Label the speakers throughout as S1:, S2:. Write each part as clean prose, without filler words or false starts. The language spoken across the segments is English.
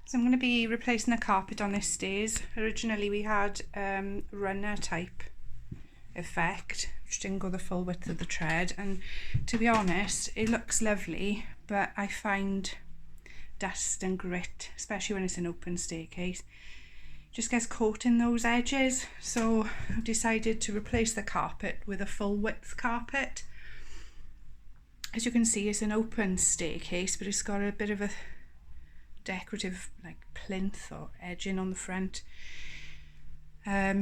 S1: So I'm going to be replacing the carpet on this stairs. Originally we had runner type effect, which didn't go the full width of the tread, and to be honest it looks lovely, but I find dust and grit, especially when it's an open staircase, just gets caught in those edges. So I've decided to replace the carpet with a full width carpet. As you can see, it's an open staircase, but it's got a bit of a decorative like plinth or edging on the front.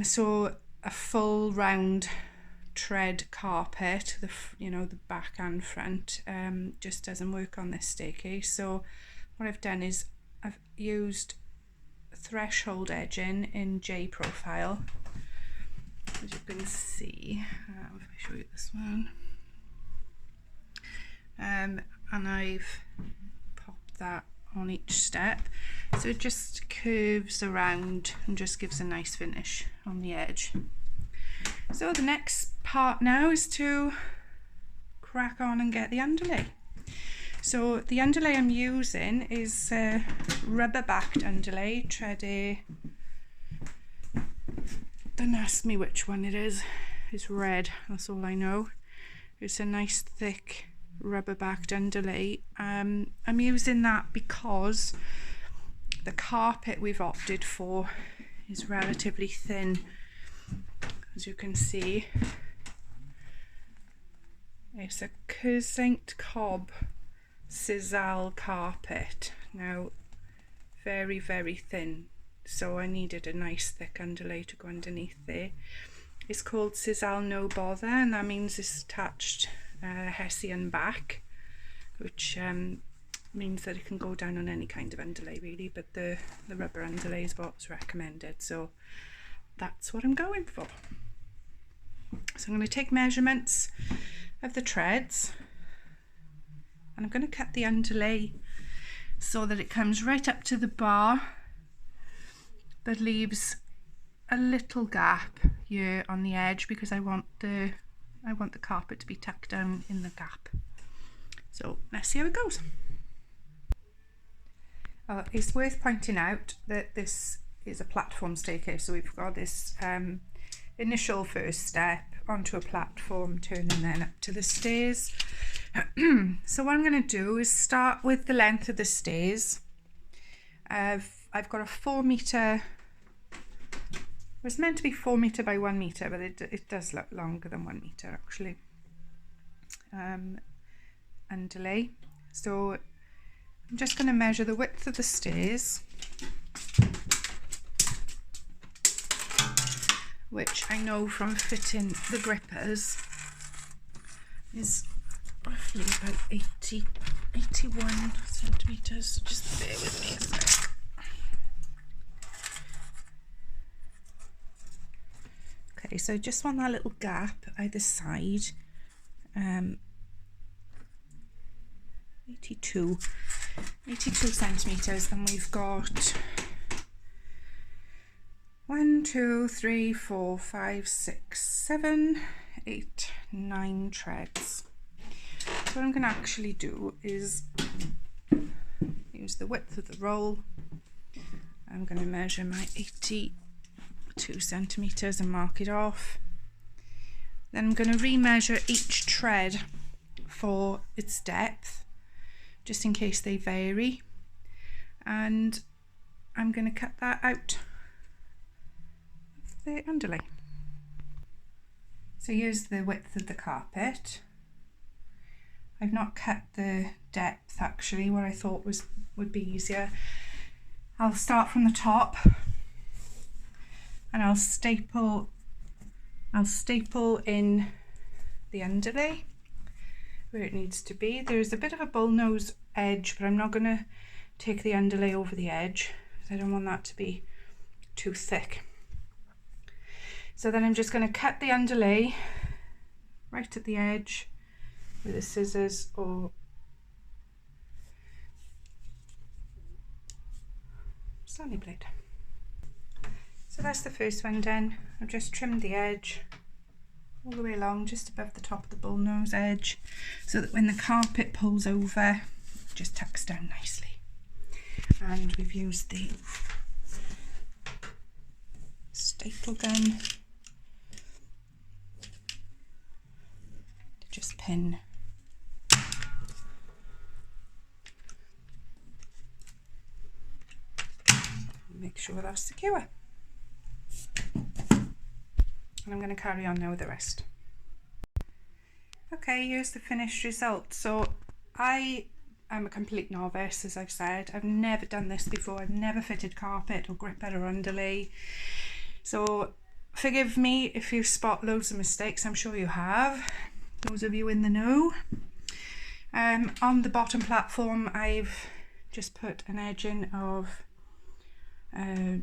S1: So a full round tread carpet, the back and front, just doesn't work on this staircase. So what I've done is I've used threshold edging in J profile, as you can see. If I show you this one, and I've popped that on each step, so it just curves around and just gives a nice finish on the edge. So the next part now is to crack on and get the underlay. So the underlay I'm using is rubber backed underlay, tread A. Don't ask me which one it is. It's red, that's all I know. It's a nice thick rubber backed underlay. I'm using that because the carpet we've opted for is relatively thin, as you can see. It's a couldnt cob Sisal Carpet. Now very, very thin, so I needed a nice thick underlay to go underneath there. It's called Sisal No Bother, and that means it's attached Hessian back, which means that it can go down on any kind of underlay really, but the rubber underlay is what's recommended, so that's what I'm going for. So I'm going to take measurements of the treads, and I'm going to cut the underlay so that it comes right up to the bar, but leaves a little gap here on the edge because I want the carpet to be tucked down in the gap. So let's see how it goes. It's worth pointing out that this is a platform staircase, so we've got this initial first step onto a platform, turning then up to the stairs. So what I'm going to do is start with the length of the stairs. I've got a 4 metre, it was meant to be 4 metre by 1 metre, but it does look longer than 1 metre actually. Underlay. So I'm just going to measure the width of the stairs, which I know from fitting the grippers is roughly about 81 centimetres. Just bear with me a sec. Okay, so I just want that little gap either side. 82 centimetres, and we've got 1, 2, 3, 4, 5, 6, 7, 8, 9 treads. So what I'm going to actually do is use the width of the roll. I'm going to measure my 82 centimetres and mark it off. Then I'm going to re-measure each tread for its depth, just in case they vary, and I'm going to cut that out of the underlay. So here's the width of the carpet. I've not cut the depth actually, what I thought would be easier. I'll start from the top and I'll staple in the underlay where it needs to be. There's a bit of a bullnose edge, but I'm not going to take the underlay over the edge because I don't want that to be too thick. So then I'm just going to cut the underlay right at the edge with the scissors or Stanley blade. So that's the first one done. I've just trimmed the edge all the way along just above the top of the bullnose edge, so that when the carpet pulls over it just tucks down nicely. and we've used the staple gun to just pin make sure that's secure. And I'm going to carry on now with the rest. Okay, here's the finished result. So I am a complete novice, as I've said. I've never done this before. I've never fitted carpet or gripper or underlay. So forgive me if you spot loads of mistakes. I'm sure you have, those of you in the know. On the bottom platform, I've just put an edge in of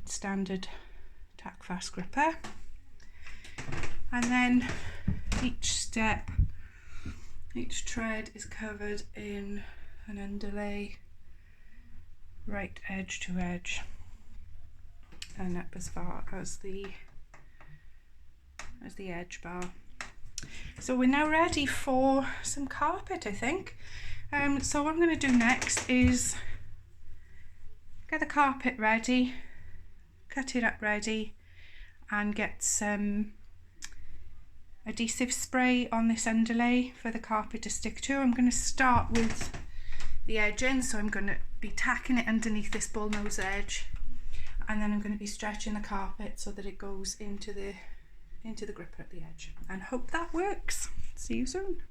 S1: standard tack fast gripper, and then each tread is covered in an underlay, right edge to edge, and up as far as the edge bar. So we're now ready for some carpet, I think. So what I'm going to do next is get the carpet ready, cut it up ready, and get some adhesive spray on this underlay for the carpet to stick to. I'm going to start with the edging, so I'm going to be tacking it underneath this bullnose edge, and then I'm going to be stretching the carpet so that it goes into the gripper at the edge, and hope that works. See you soon.